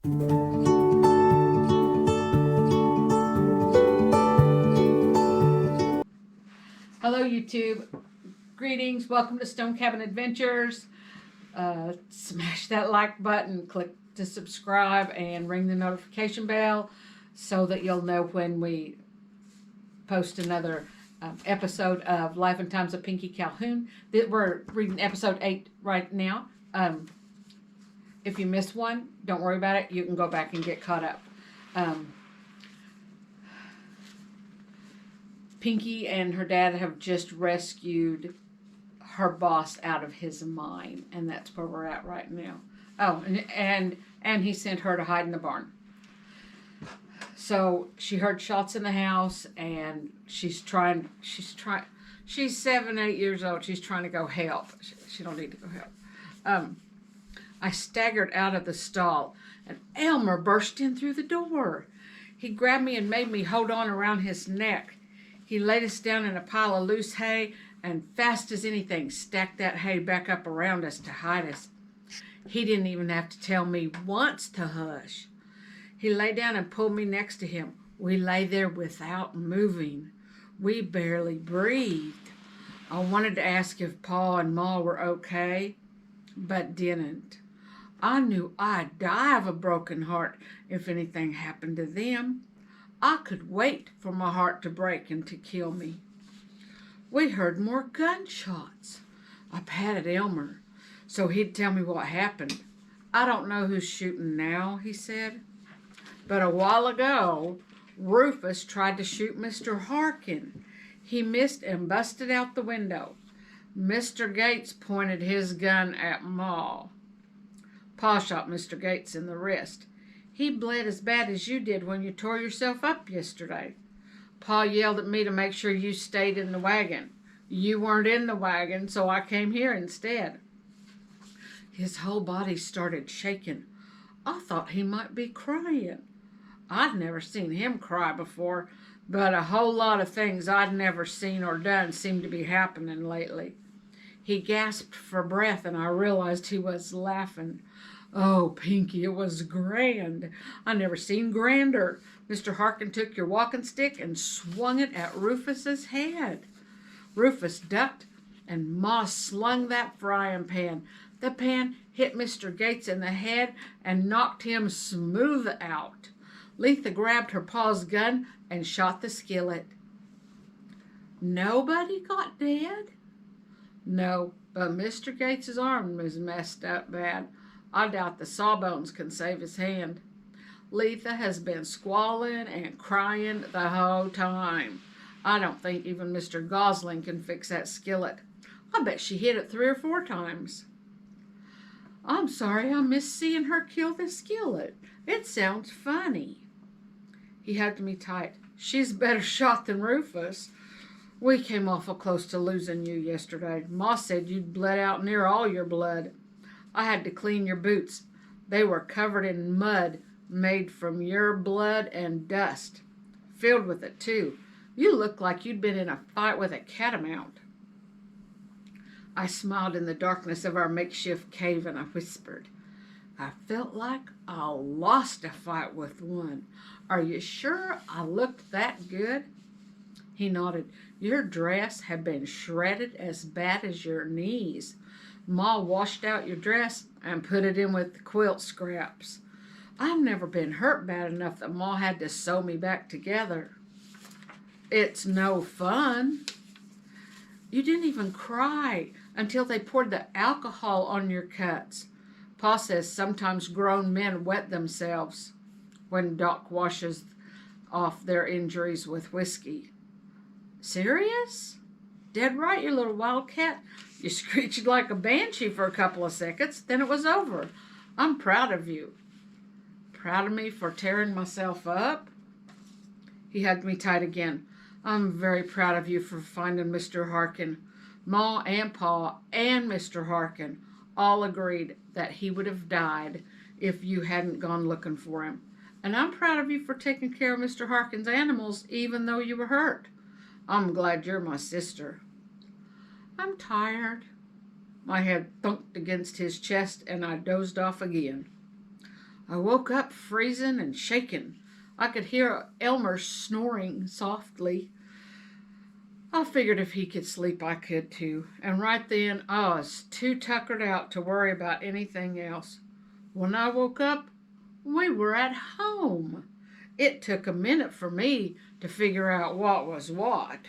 Hello YouTube, greetings, welcome to StoneCabinAdventures. Smash that like button, click to subscribe, and ring the notification bell so that you'll know when we post another episode of Life and Times of Pinky Calhoun. We're reading episode 8 right now. If you missed one, don't worry about it, you can go back and get caught up. Pinky and her dad have just rescued her boss out of his mine, and that's where we're at right now. Oh, and he sent her to hide in the barn. So she heard shots in the house, and she's 7, 8 years old. She's trying to go help. She don't need to go help. I staggered out of the stall, and Elmer burst in through the door. He grabbed me and made me hold on around his neck. He laid us down in a pile of loose hay and, fast as anything, stacked that hay back up around us to hide us. He didn't even have to tell me once to hush. He lay down and pulled me next to him. We lay there without moving. We barely breathed. I wanted to ask if Pa and Ma were okay, but didn't. I knew I'd die of a broken heart if anything happened to them. I could wait for my heart to break and to kill me. We heard more gunshots. I patted Elmer so he'd tell me what happened. I don't know who's shooting now, he said. But a while ago, Rufus tried to shoot Mr. Harkin. He missed and busted out the window. Mr. Gates pointed his gun at Ma. Pa shot Mr. Gates in the wrist. He bled as bad as you did when you tore yourself up yesterday. Pa yelled at me to make sure you stayed in the wagon. You weren't in the wagon, so I came here instead. His whole body started shaking. I thought he might be crying. I'd never seen him cry before, but a whole lot of things I'd never seen or done seemed to be happening lately. He gasped for breath, and I realized he was laughing. Oh, Pinky, it was grand. I never seen grander. Mr. Harkin took your walking stick and swung it at Rufus's head. Rufus ducked, and Ma slung that frying pan. The pan hit Mr. Gates in the head and knocked him smooth out. Letha grabbed her pa's gun and shot the skillet. Nobody got dead? No, but Mr. Gates's arm was messed up bad. I doubt the sawbones can save his hand. Letha has been squalling and crying the whole time. I don't think even Mr. Gosling can fix that skillet. I bet she hit it 3 or 4 times. I'm sorry I missed seeing her kill the skillet. It sounds funny. He hugged me tight. She's a better shot than Rufus. We came awful close to losing you yesterday. Ma said you'd bled out near all your blood. I had to clean your boots. They were covered in mud made from your blood and dust. Filled with it, too. You looked like you'd been in a fight with a catamount. I smiled in the darkness of our makeshift cave, and I whispered, I felt like I lost a fight with one. Are you sure I looked that good? He nodded. Your dress had been shredded as bad as your knees. Ma washed out your dress and put it in with the quilt scraps. I've never been hurt bad enough that Ma had to sew me back together. It's no fun. You didn't even cry until they poured the alcohol on your cuts. Pa says sometimes grown men wet themselves when Doc washes off their injuries with whiskey. Serious? Dead right, you little wildcat. You screeched like a banshee for a couple of seconds, then it was over. I'm proud of you. Proud of me for tearing myself up? He hugged me tight again. I'm very proud of you for finding Mr. Harkin. Ma and Pa and Mr. Harkin all agreed that he would have died if you hadn't gone looking for him. And I'm proud of you for taking care of Mr. Harkin's animals even though you were hurt. I'm glad you're my sister. I'm tired. My head thunked against his chest and I dozed off again. I woke up freezing and shaking. I could hear Elmer snoring softly. I figured if he could sleep, I could too. And right then, I was too tuckered out to worry about anything else. When I woke up, we were at home. It took a minute for me to figure out what was what.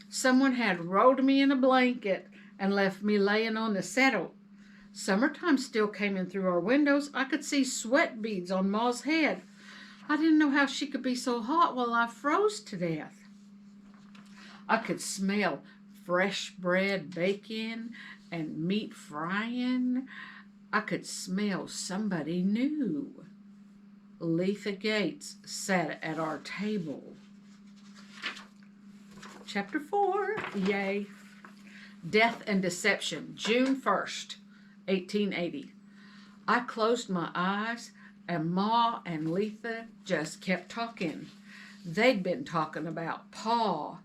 Someone had rolled me in a blanket and left me laying on the settle. Summertime still came in through our windows. I could see sweat beads on Ma's head. I didn't know how she could be so hot while I froze to death. I could smell fresh bread baking and meat frying. I could smell somebody new. Letha Gates sat at our table. Chapter 4, yay. Death and Deception, June 1st, 1880. I closed my eyes and Ma and Letha just kept talking. They'd been talking about Pa.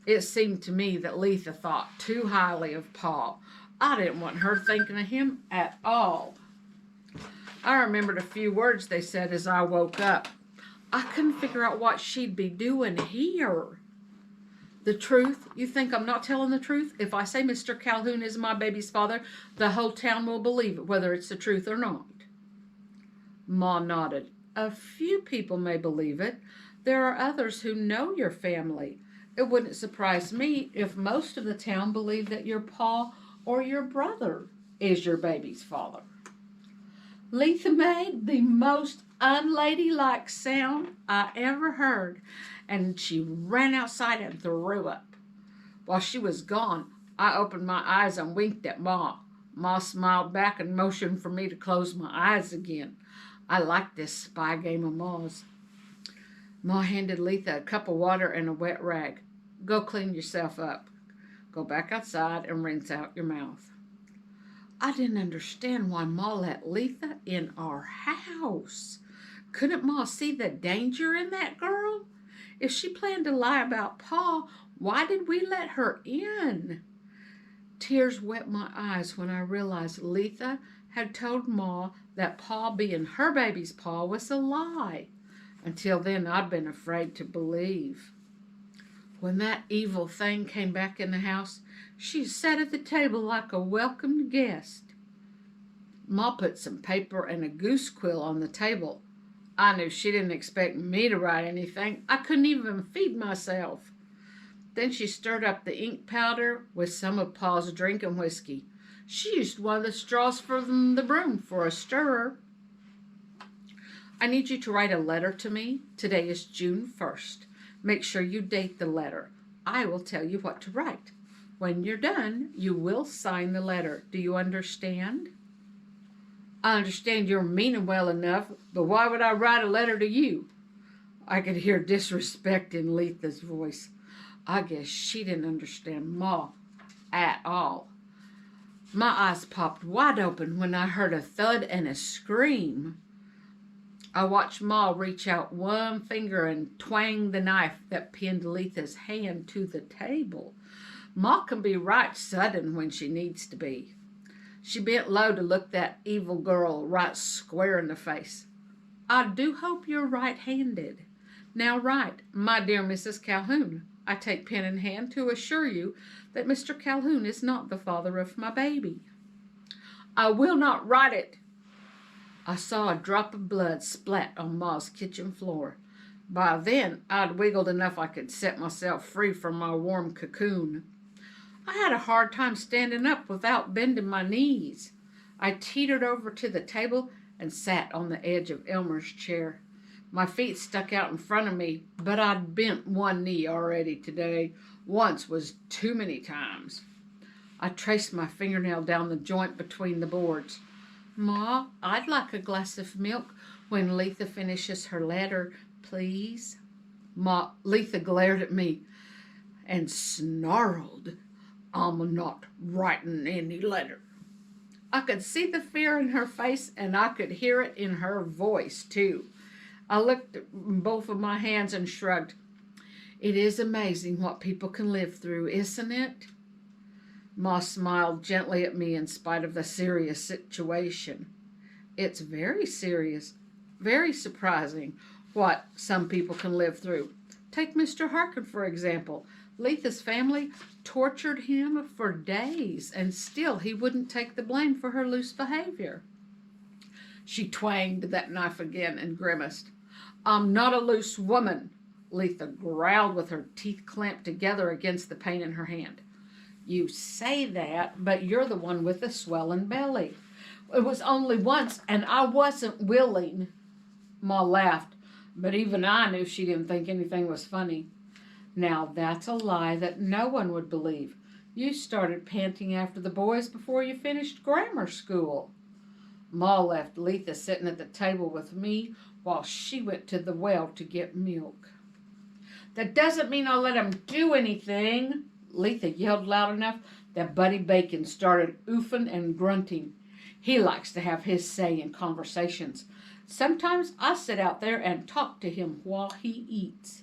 It seemed to me that Letha thought too highly of Pa. I didn't want her thinking of him at all. I remembered a few words they said as I woke up. I couldn't figure out what she'd be doing here. The truth? You think I'm not telling the truth? If I say Mr. Calhoun is my baby's father, the whole town will believe it, whether it's the truth or not. Ma nodded. A few people may believe it. There are others who know your family. It wouldn't surprise me if most of the town believed that your pa or your brother is your baby's father. Letha made the most unladylike sound I ever heard, and she ran outside and threw up. While she was gone, I opened my eyes and winked at Ma. Ma smiled back and motioned for me to close my eyes again. I liked this spy game of Ma's. Ma handed Letha a cup of water and a wet rag. Go clean yourself up. Go back outside and rinse out your mouth. I didn't understand why Ma let Letha in our house. Couldn't Ma see the danger in that girl? If she planned to lie about Pa, why did we let her in? Tears wet my eyes when I realized Letha had told Ma that Pa being her baby's pa was a lie. Until then, I'd been afraid to believe. When that evil thing came back in the house, she sat at the table like a welcomed guest. Ma put some paper and a goose quill on the table. I knew she didn't expect me to write anything. I couldn't even feed myself. Then she stirred up the ink powder with some of Pa's drinking whiskey. She used one of the straws from the broom for a stirrer. I need you to write a letter to me. Today is June 1st. Make sure you date the letter. I will tell you what to write. When you're done, you will sign the letter. Do you understand? I understand your meaning well enough, but why would I write a letter to you? I could hear disrespect in Letha's voice. I guess she didn't understand Ma at all. My eyes popped wide open when I heard a thud and a scream. I watched Ma reach out one finger and twang the knife that pinned Letha's hand to the table. Ma can be right sudden when she needs to be. She bent low to look that evil girl right square in the face. I do hope you're right-handed. Now write, my dear Mrs. Calhoun. I take pen in hand to assure you that Mr. Calhoun is not the father of my baby. I will not write it. I saw a drop of blood splat on Ma's kitchen floor. By then, I'd wiggled enough I could set myself free from my warm cocoon. I had a hard time standing up without bending my knees. I teetered over to the table and sat on the edge of Elmer's chair. My feet stuck out in front of me, but I'd bent one knee already today. Once was too many times. I traced my fingernail down the joint between the boards. Ma, I'd like a glass of milk when Letha finishes her letter, please. Letha glared at me and snarled. I'm not writing any letter. I could see the fear in her face, and I could hear it in her voice, too. I looked at both of my hands and shrugged. It is amazing what people can live through, isn't it? Ma smiled gently at me in spite of the serious situation. It's very serious, very surprising what some people can live through. Take Mr. Harkin, for example. Letha's family tortured him for days, and still he wouldn't take the blame for her loose behavior. She twanged that knife again and grimaced. I'm not a loose woman, Letha growled with her teeth clamped together against the pain in her hand. You say that, but you're the one with the swelling belly. It was only once, and I wasn't willing. Ma laughed, but even I knew she didn't think anything was funny. Now that's a lie that no one would believe. You started panting after the boys before you finished grammar school. Ma left Letha sitting at the table with me while she went to the well to get milk. That doesn't mean I'll let him do anything, Letha yelled loud enough that Buddy Bacon started oofing and grunting. He likes to have his say in conversations. Sometimes I sit out there and talk to him while he eats.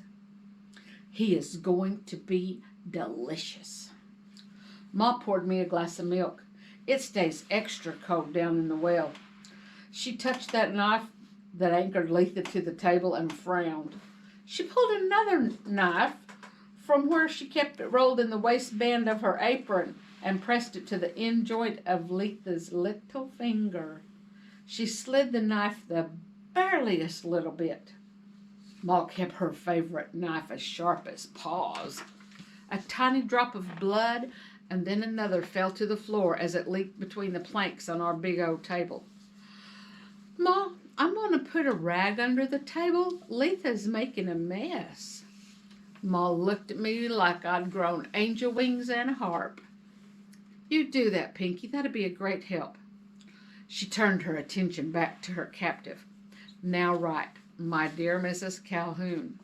He is going to be delicious. Ma poured me a glass of milk. It stays extra cold down in the well. She touched that knife that anchored Letha to the table and frowned. She pulled another knife from where she kept it rolled in the waistband of her apron and pressed it to the end joint of Letha's little finger. She slid the knife the bareliest little bit. Ma kept her favorite knife as sharp as paws. A tiny drop of blood and then another fell to the floor as it leaked between the planks on our big old table. Ma, I'm going to put a rag under the table. Letha's making a mess. Ma looked at me like I'd grown angel wings and a harp. You do that, Pinky. That'd be a great help. She turned her attention back to her captive. Now write, my dear Mrs. Calhoun.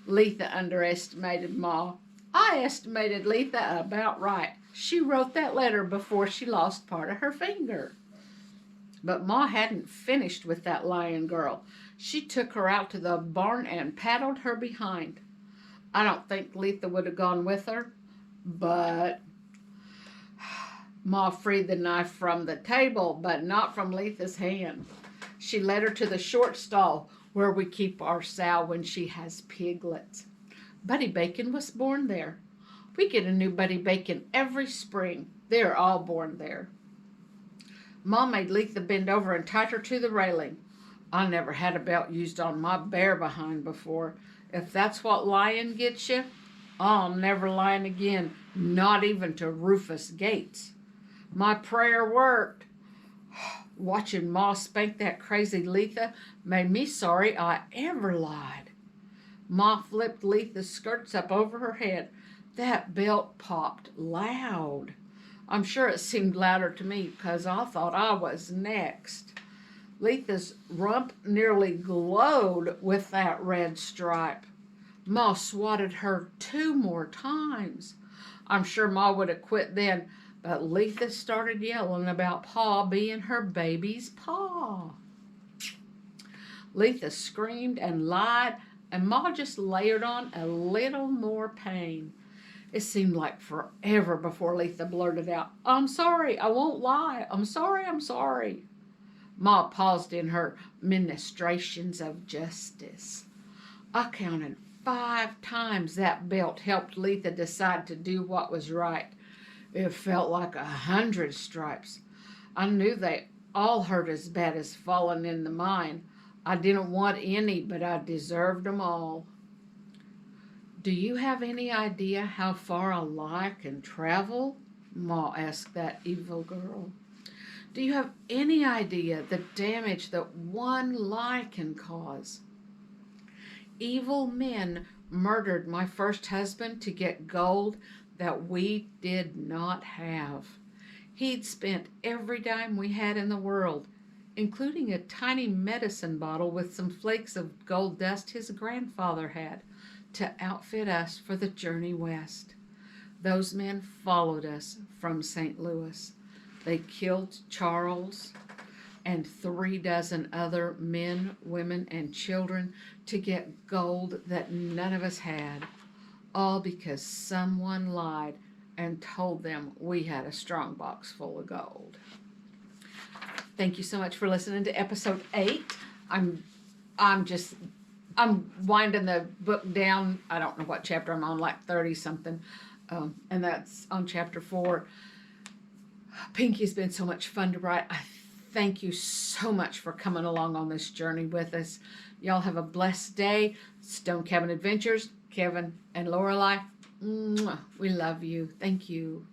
Letha underestimated Ma. I estimated Letha about right. She wrote that letter before she lost part of her finger. But Ma hadn't finished with that lying girl. She took her out to the barn and paddled her behind. I don't think Letha would have gone with her, but Ma freed the knife from the table, but not from Letha's hand. She led her to the short stall where we keep our sow when she has piglets. Buddy Bacon was born there. We get a new Buddy Bacon every spring. They're all born there. Ma made Letha bend over and tied her to the railing. I never had a belt used on my bare behind before. If that's what lying gets you, I'll never lying again, not even to Rufus Gates. My prayer worked. Watching Ma spank that crazy Letha made me sorry I ever lied. Ma flipped Letha's skirts up over her head. That belt popped loud. I'm sure it seemed louder to me because I thought I was next. Letha's rump nearly glowed with that red stripe. Ma swatted her 2 more times. I'm sure Ma would have quit then, but Letha started yelling about Pa being her baby's pa. Letha screamed and lied, and Ma just layered on a little more pain. It seemed like forever before Letha blurted out, I'm sorry, I won't lie. I'm sorry, I'm sorry. Ma paused in her ministrations of justice. I counted 5 times that belt helped Letha decide to do what was right. It felt like 100 stripes. I knew they all hurt as bad as falling in the mine. I didn't want any, but I deserved them all. Do you have any idea how far a lie can travel? Ma asked that evil girl. Do you have any idea the damage that one lie can cause? Evil men murdered my first husband to get gold that we did not have. He'd spent every dime we had in the world, including a tiny medicine bottle with some flakes of gold dust his grandfather had, to outfit us for the journey west. Those men followed us from St. Louis. They killed Charles and 3 dozen other men, women, and children to get gold that none of us had, all because someone lied and told them we had a strongbox full of gold. Thank you so much for listening to episode 8. I'm winding the book down. I don't know what chapter I'm on, like 30 something. And that's on chapter 4. Pinky's been so much fun to write. I thank you so much for coming along on this journey with us. Y'all have a blessed day. Stone Cabin Adventures, Kevin and Lorelei. We love you. Thank you.